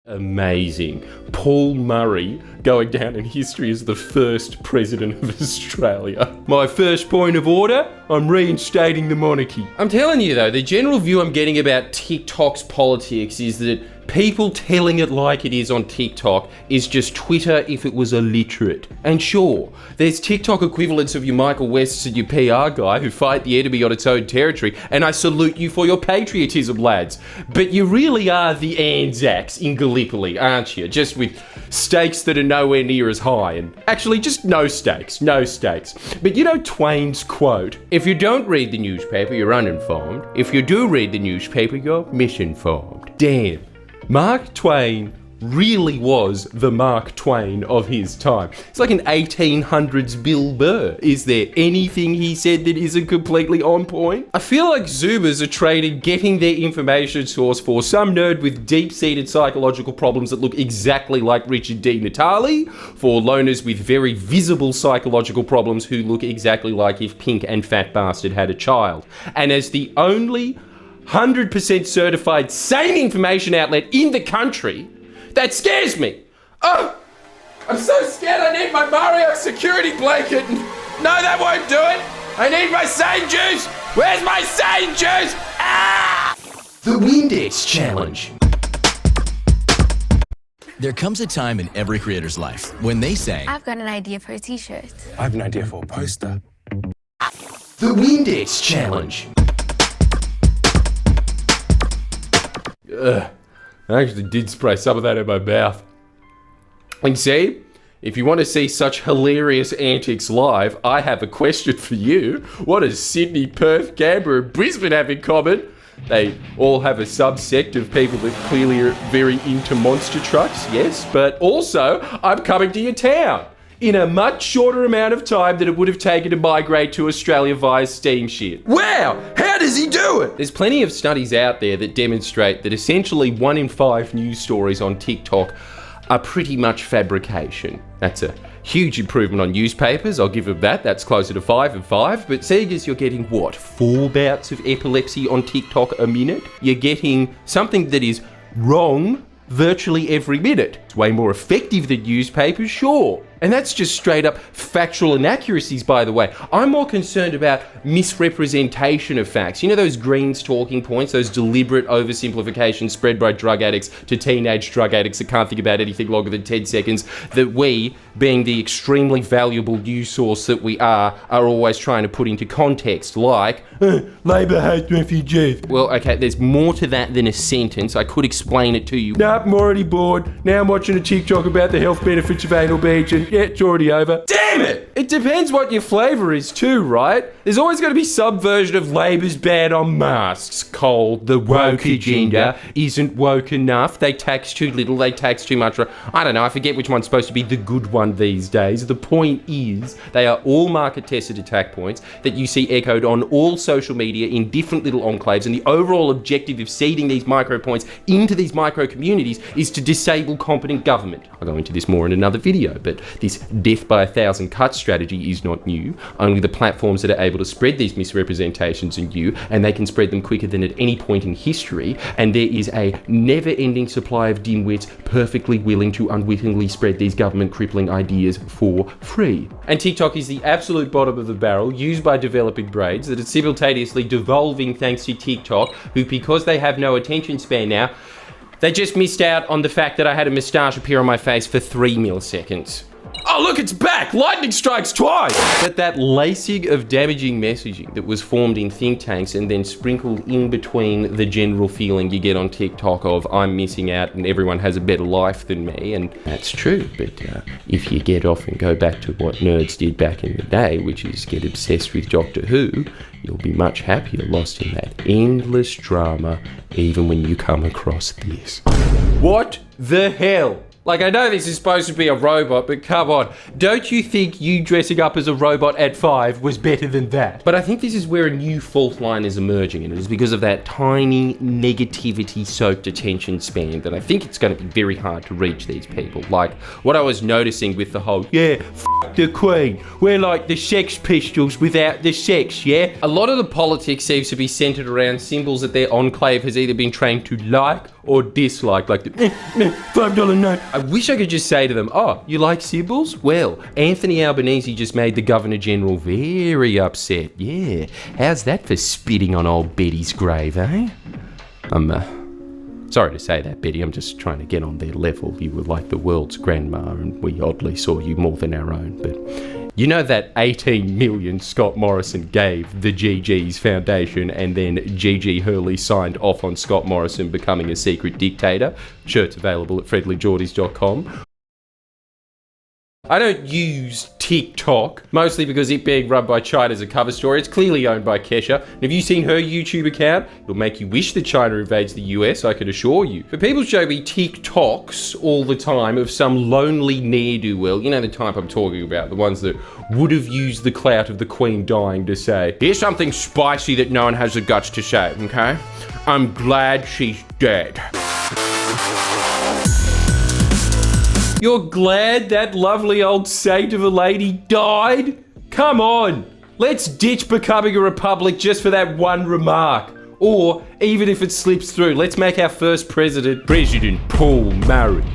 Amazing. Paul Murray going down in history as the first president of Australia. My first point of order, I'm reinstating the monarchy. I'm telling you though, the general view I'm getting about TikTok's politics is that people telling it like it is on TikTok is just Twitter if it was illiterate. And sure, there's TikTok equivalents of your Michael Wests and your PR guy who fight the enemy on its own territory, and I salute you for your patriotism, lads. But you really are the Anzacs in Gallipoli, aren't you? Just with stakes that are nowhere near as high, and actually just no stakes. But you know Twain's quote, if you don't read the newspaper, you're uninformed. If you do read the newspaper, you're misinformed. Damn. Mark Twain really was the Mark Twain of his time. It's like an 1800s Bill Burr. Is there anything he said that isn't completely on point? I feel like Zoomers are trading getting their information source for some nerd with deep-seated psychological problems that look exactly like Richard D. Natale, for loners with very visible psychological problems who look exactly like if Pink and Fat Bastard had a child. And as the only 100% certified sane information outlet in the country, that scares me. Oh, I'm so scared I need my Mario security blanket. No, that won't do it. I need my sane juice. Where's my sane juice? Ah! The Windex Challenge. There comes a time in every creator's life when they say, I've got an idea for a t-shirt. I have an idea for a poster. The Windex Challenge. I actually did spray some of that in my mouth. And see, if you want to see such hilarious antics live, I have a question for you. What does Sydney, Perth, Canberra, and Brisbane have in common? They all have a subsect of people that clearly are very into monster trucks, yes, but also, I'm coming to your town in a much shorter amount of time than it would have taken to migrate to Australia via steamship. Wow, how does he do it? There's plenty of studies out there that demonstrate that essentially 1 in 5 news stories on TikTok are pretty much fabrication. That's a huge improvement on newspapers, I'll give them that. That's closer to 5 and 5. But seeing as you're getting, what, 4 bouts of epilepsy on TikTok a minute? You're getting something that is wrong virtually every minute. It's way more effective than newspapers, sure. And that's just straight up factual inaccuracies, by the way. I'm more concerned about misrepresentation of facts. You know those Greens talking points, those deliberate oversimplifications spread by drug addicts to teenage drug addicts that can't think about anything longer than 10 seconds, that we, being the extremely valuable news source that we are always trying to put into context, like, Labor hates refugees. Well, okay, there's more to that than a sentence. I could explain it to you. Nope, I'm already bored. Now I'm watching a TikTok about the health benefits of anal beads, and yeah, it's already over. Damn it! It depends what your flavour is too, right? There's always going to be some version of Labor's ban on masks called the woke agenda isn't woke enough. They tax too little, they tax too much. I don't know, I forget which one's supposed to be the good one these days. The point is, they are all market-tested attack points that you see echoed on all social media in different little enclaves, and the overall objective of seeding these micro points into these micro communities is to disable competent government. I'll go into this more in another video, but this death by 1,000 cuts strategy is not new. Only the platforms that are able to spread these misrepresentations are new, and they can spread them quicker than at any point in history, and there is a never-ending supply of dimwits perfectly willing to unwittingly spread these government-crippling ideas for free. And TikTok is the absolute bottom of the barrel, used by developing brains that are simultaneously devolving thanks to TikTok, who, because they have no attention span now, they just missed out on the fact that I had a moustache appear on my face for 3 milliseconds. Oh look, it's back! Lightning strikes twice! But that lacing of damaging messaging that was formed in think tanks and then sprinkled in between the general feeling you get on TikTok of I'm missing out and everyone has a better life than me, and that's true, but if you get off and go back to what nerds did back in the day, which is get obsessed with Doctor Who, you'll be much happier lost in that endless drama even when you come across this. What the hell? Like, I know this is supposed to be a robot, but come on. Don't you think you dressing up as a robot at 5 was better than that? But I think this is where a new fault line is emerging, and it is because of that tiny negativity-soaked attention span that I think it's going to be very hard to reach these people. Like, what I was noticing with the whole, yeah, f*** the Queen, we're like the Sex Pistols without the sex, yeah? A lot of the politics seems to be centered around symbols that their enclave has either been trained to like or dislike, like the $5 note. I wish I could just say to them, oh, you like symbols? Well, Anthony Albanese just made the Governor General very upset. Yeah, how's that for spitting on old Betty's grave, eh? I'm sorry to say that, Betty, I'm just trying to get on their level. You were like the world's grandma, and we oddly saw you more than our own, but you know that 18 million Scott Morrison gave the GG's Foundation, and then Gigi Hurley signed off on Scott Morrison becoming a secret dictator? Shirts available at friendlyjordies.com. I don't use TikTok, mostly because it being run by China is a cover story. It's clearly owned by Kesha. And have you seen her YouTube account? It'll make you wish that China invades the US, I can assure you. But people show me TikToks all the time of some lonely ne'er-do-well. You know the type I'm talking about, the ones that would have used the clout of the Queen dying to say, here's something spicy that no one has the guts to say, okay? I'm glad she's dead. You're glad that lovely old saint of a lady died? Come on, let's ditch becoming a republic just for that one remark. Or, even if it slips through, let's make our first president President Paul Murray.